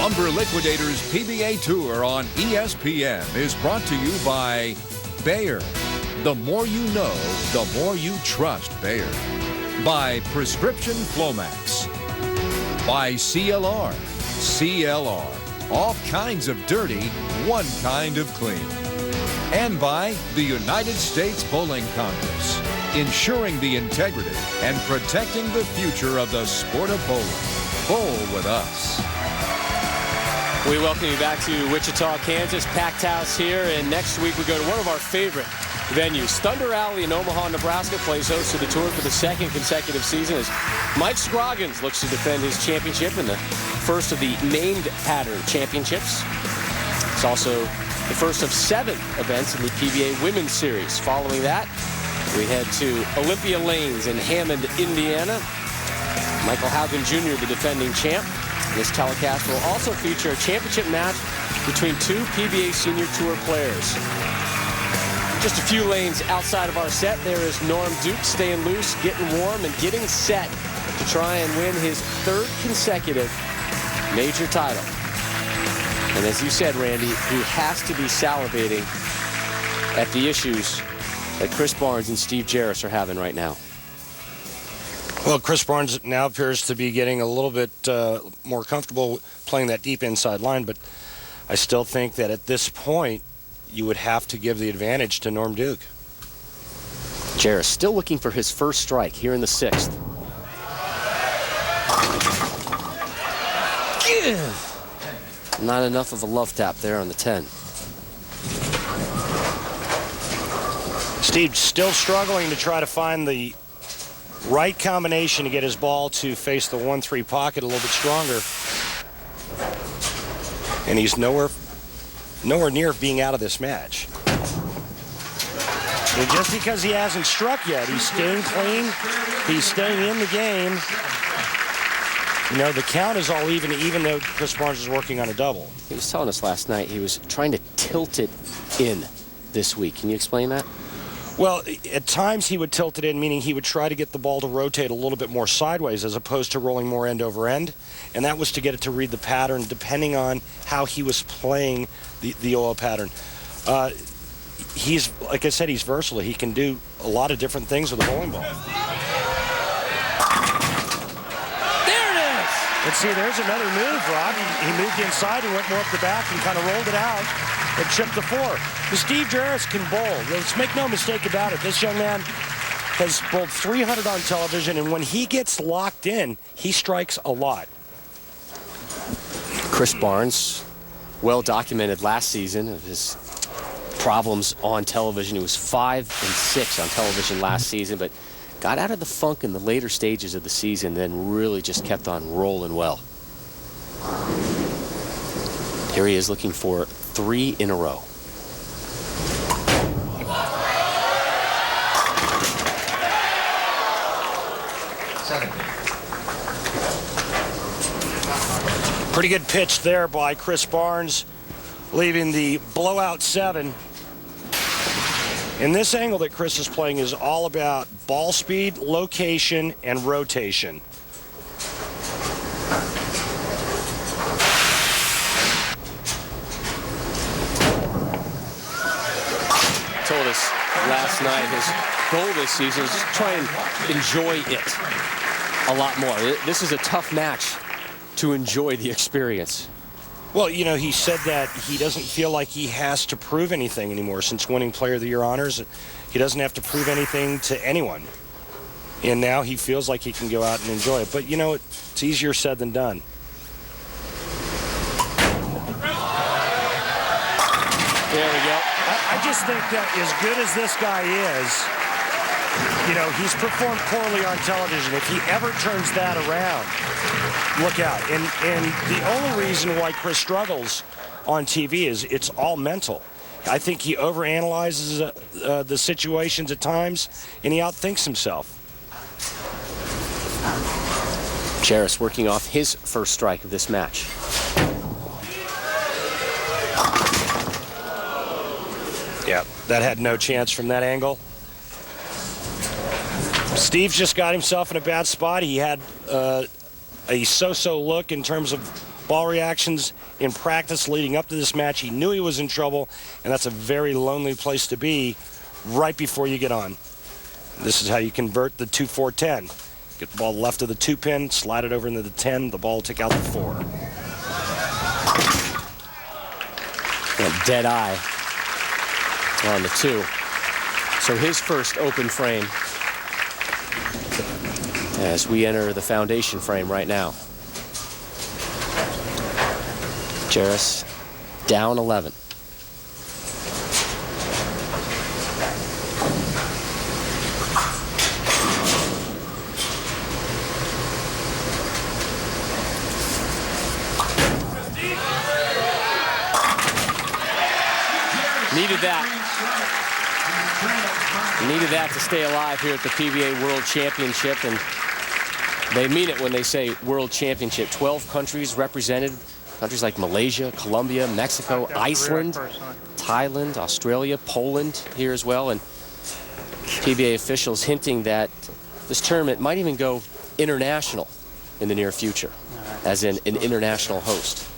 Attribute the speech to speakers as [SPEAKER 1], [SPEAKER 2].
[SPEAKER 1] Lumber Liquidators PBA Tour on ESPN is brought to you by Bayer. The more you know, the more you trust Bayer. By Prescription Flomax. By CLR. CLR. All kinds of dirty, one kind of clean. And by the United States Bowling Congress, ensuring the integrity and protecting the future of the sport of bowling. Bowl with us.
[SPEAKER 2] We welcome you back to Wichita, Kansas. Packed house here, and next week we go to one of our favorite venues. Thunder Alley in Omaha, Nebraska plays host to the tour for the second consecutive season as Mike Scroggins looks to defend his championship in the first of the named pattern championships. It's also the first of 7 events in the PBA Women's Series. Following that, we head to Olympia Lanes in Hammond, Indiana. Michael Haugen Jr., the defending champ. This telecast will also feature a championship match between 2 PBA Senior Tour players. Just a few lanes outside of our set, there is Norm Duke staying loose, getting warm, and getting set to try and win his 3rd consecutive major title. And as you said, Randy, he has to be salivating at the issues that Chris Barnes and Steve Jarris are having right now.
[SPEAKER 3] Well, Chris Barnes now appears to be getting a little bit more comfortable playing that deep inside line, but I still think that at this point, you would have to give the advantage to Norm Duke.
[SPEAKER 2] Jarris still looking for his first strike here in the 6th. Not enough of a love tap there on the 10.
[SPEAKER 3] Steve still struggling to try to find the right combination to get his ball to face the 1-3 pocket a little bit stronger. And he's nowhere near being out of this match. And just because he hasn't struck yet, he's staying clean. He's staying in the game. You know, the count is all even though Chris Barnes is working on a double.
[SPEAKER 2] He was telling us last night he was trying to tilt it in this week. Can you explain that?
[SPEAKER 3] Well, at times he would tilt it in, meaning he would try to get the ball to rotate a little bit more sideways as opposed to rolling more end over end. And that was to get it to read the pattern depending on how he was playing the OL pattern. He's, like I said, he's versatile. He can do a lot of different things with a bowling ball.
[SPEAKER 2] There it is!
[SPEAKER 3] Let's see, there's another move, Rob. He moved inside and went more up the back and kind of rolled it out and chipped the 4. But Steve Jarris can bowl. Let's make no mistake about it. This young man has bowled 300 on television, and when he gets locked in, he strikes a lot.
[SPEAKER 2] Chris Barnes, well documented last season of his problems on television. He was 5-6 on television last season, but got out of the funk in the later stages of the season, then really just kept on rolling well. Here he is looking for 3 in a row.
[SPEAKER 3] Pretty good pitch there by Chris Barnes, leaving the blowout 7. And this angle that Chris is playing is all about ball speed, location, and rotation.
[SPEAKER 2] Told us last night his goal this season is just try and enjoy it a lot more. This is a tough match to enjoy the experience.
[SPEAKER 3] Well, you know, he said that he doesn't feel like he has to prove anything anymore since winning Player of the Year honors. He doesn't have to prove anything to anyone. And now he feels like he can go out and enjoy it. But, you know, it's easier said than done.
[SPEAKER 2] There we go.
[SPEAKER 3] I just think that as good as this guy is, you know, he's performed poorly on television. If he ever turns that around, look out. And the only reason why Chris struggles on TV is it's all mental. I think he overanalyzes the situations at times, and he outthinks himself.
[SPEAKER 2] Jarris working off his first strike of this match.
[SPEAKER 3] Yeah, that had no chance from that angle. Steve's just got himself in a bad spot. He had a so-so look in terms of ball reactions in practice leading up to this match. He knew he was in trouble, and that's a very lonely place to be right before you get on. This is how you convert the 2-4-10. Get the ball left of the 2-pin, slide it over into the 10, the ball will take out the 4.
[SPEAKER 2] And dead eye on the 2. So his first open frame as we enter the foundation frame right now. Jarris down 11. Needed that. Needed that to stay alive here at the PBA World Championship, and they mean it when they say World Championship. 12 countries represented, countries like Malaysia, Colombia, Mexico, Iceland, Thailand, Australia, Poland here as well, and PBA officials hinting that this tournament might even go international in the near future, as in an international host.